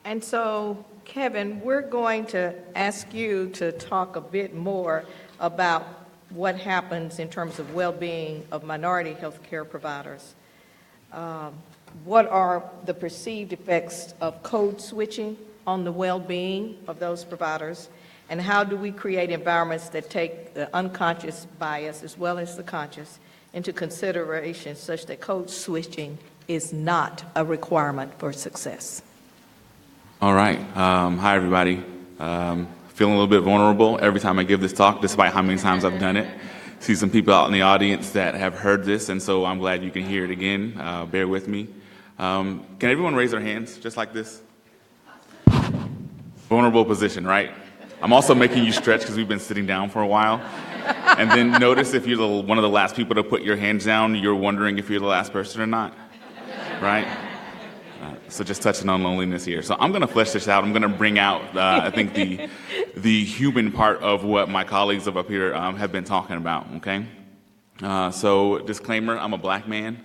And so, Kevin, we're going to ask you to talk a bit more about what happens in terms of well-being of minority health care providers. What are the perceived effects of code switching on the well-being of those providers? And how do we create environments that take the unconscious bias as well as the conscious into consideration such that code switching is not a requirement for success? All right. Hi, everybody. Feeling a little bit vulnerable every time I give this talk, despite how many times I've done it. See some people out in the audience that have heard this, and so I'm glad you can hear it again. Bear with me. Can everyone raise their hands just like this? Vulnerable position, right? I'm also making you stretch because we've been sitting down for a while. And then notice if you're one of the last people to put your hands down, you're wondering if you're the last person or not, right? So just touching on loneliness here. So I'm going to flesh this out. I'm going to bring out, I think, the human part of what my colleagues up here have been talking about, okay? So disclaimer, I'm a black man.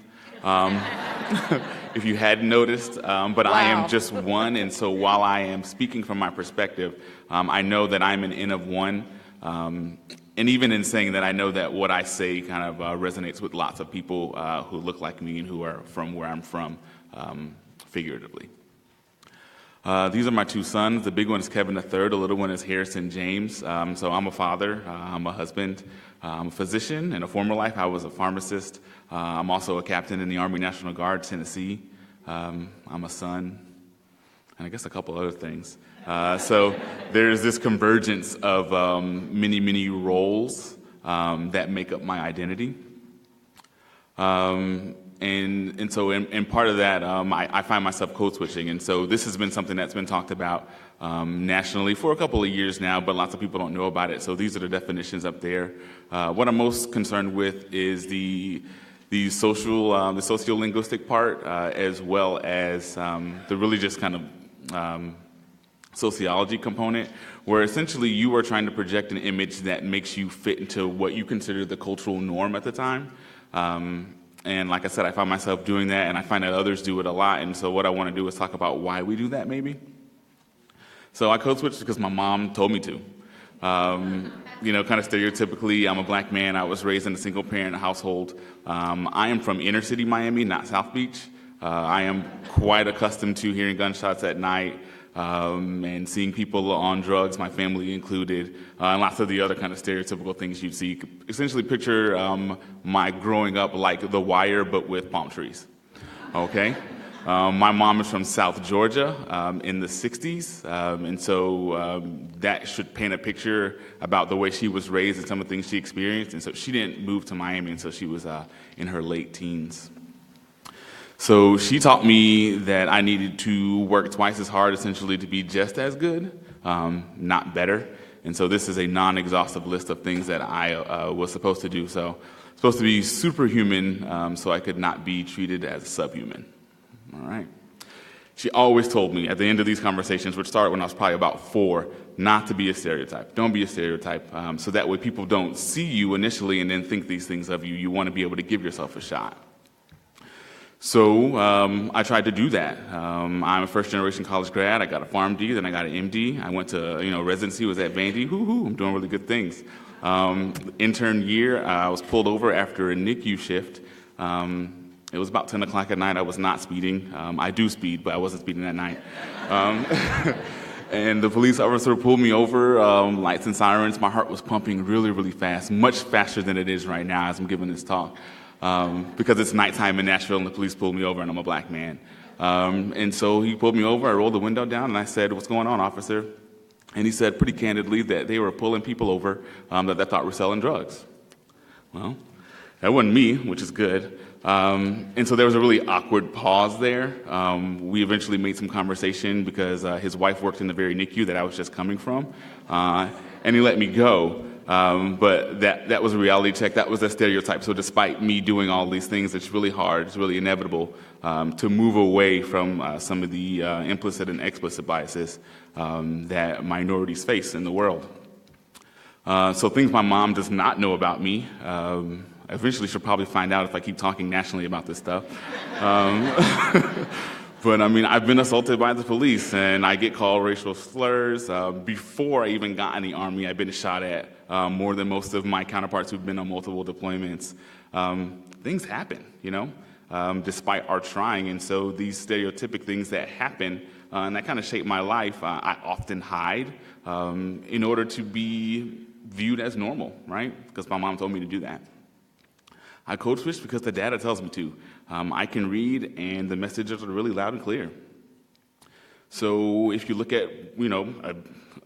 If you hadn't noticed, but wow. I am just one, and so while I am speaking from my perspective, I know that I'm an N of one, and even in saying that, I know that what I say kind of resonates with lots of people who look like me and who are from where I'm from, figuratively. These are my two sons. The big one is Kevin III. The little one is Harrison James. So I'm a father. I'm a husband. I'm a physician. In a former life, I was a pharmacist. I'm also a captain in the Army National Guard, Tennessee. I'm a son, and I guess a couple other things. So there's this convergence of many, many roles that make up my identity. And so in part of that, I find myself code switching. And so this has been something that's been talked about nationally for a couple of years now, but lots of people don't know about it. So these are the definitions up there. What I'm most concerned with is the sociolinguistic part, as well as the really just kind of sociology component, where essentially you are trying to project an image that makes you fit into what you consider the cultural norm at the time. And like I said, I find myself doing that, and I find that others do it a lot. And so what I want to do is talk about why we do that, maybe. So I code switched because my mom told me to. You know, kind of stereotypically, I'm a black man. I was raised in a single-parent household. I am from inner city Miami, not South Beach. I am quite accustomed to hearing gunshots at night and seeing people on drugs, my family included, and lots of the other kind of stereotypical things you'd see. Essentially picture my growing up like The Wire, but with palm trees, okay? My mom is from South Georgia in the 60s, and so that should paint a picture about the way she was raised and some of the things she experienced, and so she didn't move to Miami until she was in her late teens. So she taught me that I needed to work twice as hard, essentially, to be just as good, not better. And so this is a non-exhaustive list of things that I was supposed to do. So supposed to be superhuman, so I could not be treated as subhuman. All right. She always told me at the end of these conversations, which started when I was probably about 4, not to be a stereotype. Don't be a stereotype. So that way people don't see you initially and then think these things of you. You want to be able to give yourself a shot. So I tried to do that. I'm a first-generation college grad. I got a PharmD, then I got an MD. I went to residency, was at Vandy. I'm doing really good things. Intern year, I was pulled over after a NICU shift. It was about 10 o'clock at night. I was not speeding. I do speed, but I wasn't speeding that night. And the police officer pulled me over, lights and sirens. My heart was pumping really, really fast, much faster than it is right now as I'm giving this talk. Because it's nighttime in Nashville and the police pulled me over and I'm a black man. And so he pulled me over, I rolled the window down and I said, "What's going on, officer?" And he said pretty candidly that they were pulling people over that they thought were selling drugs. Well, that wasn't me, which is good. And so there was a really awkward pause there. We eventually made some conversation because his wife worked in the very NICU that I was just coming from. And he let me go. But that was a reality check. That was a stereotype. So despite me doing all these things, it's really hard, it's really inevitable to move away from some of the implicit and explicit biases that minorities face in the world. So things my mom does not know about me. Eventually she'll probably find out if I keep talking nationally about this stuff. But I mean, I've been assaulted by the police, and I get called racial slurs. Before I even got in the Army, I've been shot at more than most of my counterparts who've been on multiple deployments. Things happen, despite our trying. And so these stereotypic things that happen, and that kind of shape my life, I often hide in order to be viewed as normal, right? Because my mom told me to do that. I code switch because the data tells me to. I can read, and the messages are really loud and clear. So if you look at,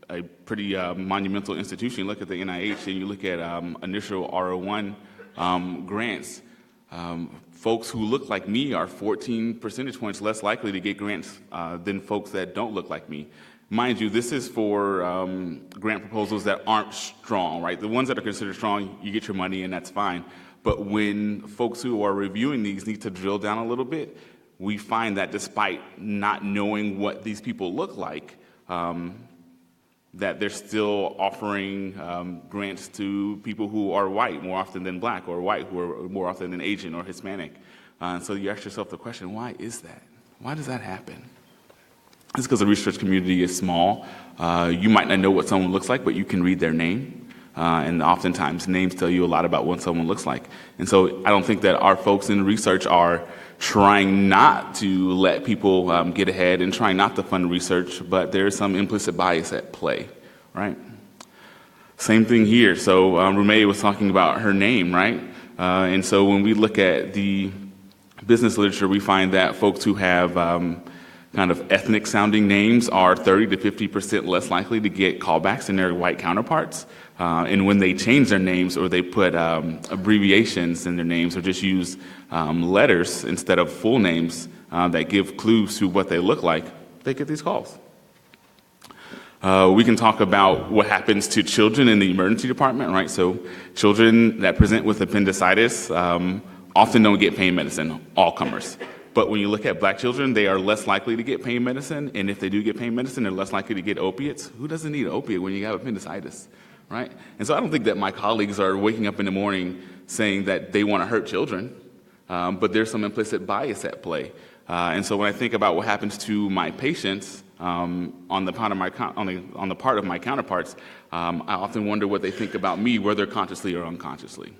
a pretty monumental institution, you look at the NIH, and you look at initial R01 grants, folks who look like me are 14 percentage points less likely to get grants than folks that don't look like me. Mind you, this is for grant proposals that aren't strong, right? The ones that are considered strong, you get your money, and that's fine. But when folks who are reviewing these need to drill down a little bit, we find that despite not knowing what these people look like, that they're still offering grants to people who are white more often than black, or white who are more often than Asian or Hispanic. And so you ask yourself the question, why is that? Why does that happen? It's because the research community is small. You might not know what someone looks like, but you can read their name. And oftentimes names tell you a lot about what someone looks like. And so I don't think that our folks in research are trying not to let people get ahead and trying not to fund research, but there's some implicit bias at play, right? Same thing here. So Rumey was talking about her name, right? And so when we look at the business literature, we find that folks who have kind of ethnic sounding names are 30 to 50% less likely to get callbacks than their white counterparts. And when they change their names, or they put abbreviations in their names, or just use letters instead of full names that give clues to what they look like, they get these calls. We can talk about what happens to children in the emergency department, right? So children that present with appendicitis often don't get pain medicine, all comers. But when you look at black children, they are less likely to get pain medicine, and if they do get pain medicine, they're less likely to get opiates. Who doesn't need an opiate when you have appendicitis, right? And so I don't think that my colleagues are waking up in the morning saying that they want to hurt children, but there's some implicit bias at play. And so when I think about what happens to my patients on the part of my counterparts, I often wonder what they think about me, whether consciously or unconsciously.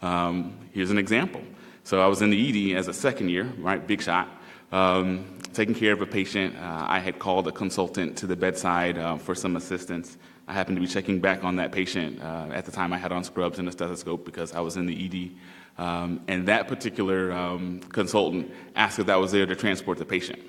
Here's an example. So I was in the ED as a second year, right, big shot, taking care of a patient. I had called a consultant to the bedside for some assistance. I happened to be checking back on that patient. At the time, I had on scrubs and a stethoscope because I was in the ED. And that particular consultant asked if I was there to transport the patient.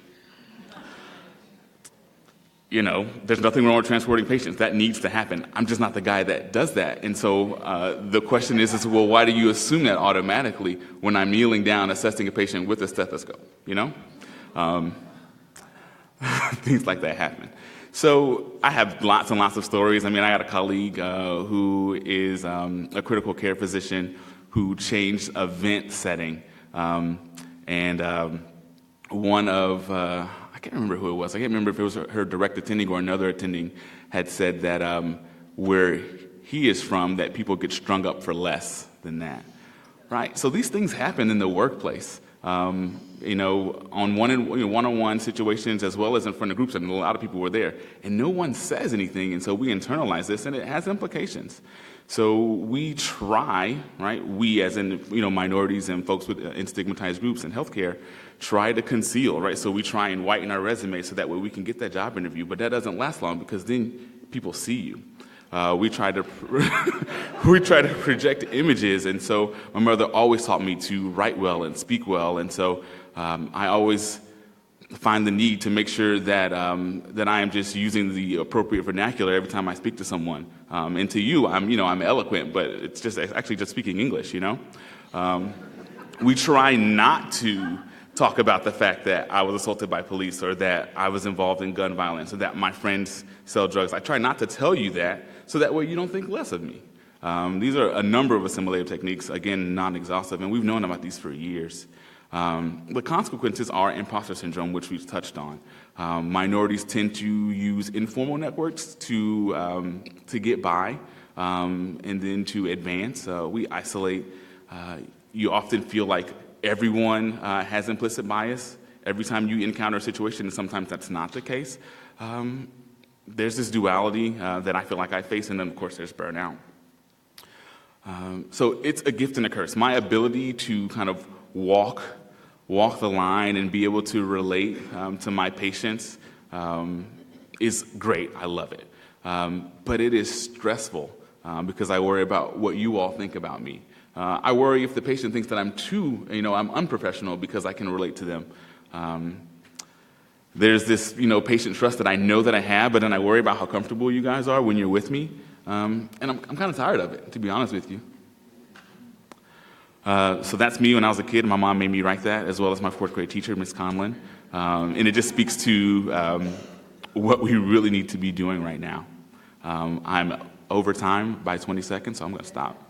There's nothing wrong with transporting patients. That needs to happen. I'm just not the guy that does that. And so the question is, well, why do you assume that automatically when I'm kneeling down assessing a patient with a stethoscope, Things like that happen. So I have lots and lots of stories. I got a colleague who is a critical care physician who changed a vent setting. One of I can't remember who it was. I can't remember if it was her direct attending or another attending had said that where he is from, that people get strung up for less than that, right? So these things happen in the workplace, on one-on-one situations as well as in front of groups, and a lot of people were there, and no one says anything, and so we internalize this, and it has implications. So we try, right? We, as in minorities and folks in stigmatized groups in healthcare, try to conceal, right? So we try and whiten our resume so that way we can get that job interview, but that doesn't last long because then people see you. We try to project images, and so my mother always taught me to write well and speak well, and so I always find the need to make sure that that I am just using the appropriate vernacular every time I speak to someone. And to you, I'm eloquent, but it's just actually just speaking English. We try not to talk about the fact that I was assaulted by police, or that I was involved in gun violence, or that my friends sell drugs. I try not to tell you that, so that way you don't think less of me. These are a number of assimilative techniques, again, non-exhaustive, and we've known about these for years. The consequences are impostor syndrome, which we've touched on. Minorities tend to use informal networks to get by, and then to advance. We isolate. You often feel like everyone has implicit bias. every time you encounter a situation, and sometimes that's not the case, there's this duality that I feel like I face, and then, of course, there's burnout. So it's a gift and a curse. My ability to kind of walk the line and be able to relate to my patients is great. I love it. But it is stressful because I worry about what you all think about me. I worry if the patient thinks that I'm unprofessional because I can relate to them. There's this, patient trust that I know that I have, but then I worry about how comfortable you guys are when you're with me. And I'm kind of tired of it, to be honest with you. So that's me when I was a kid. My mom made me write that, as well as my fourth grade teacher, Miss Conlon. And it just speaks to what we really need to be doing right now. I'm over time by 20 seconds, so I'm going to stop.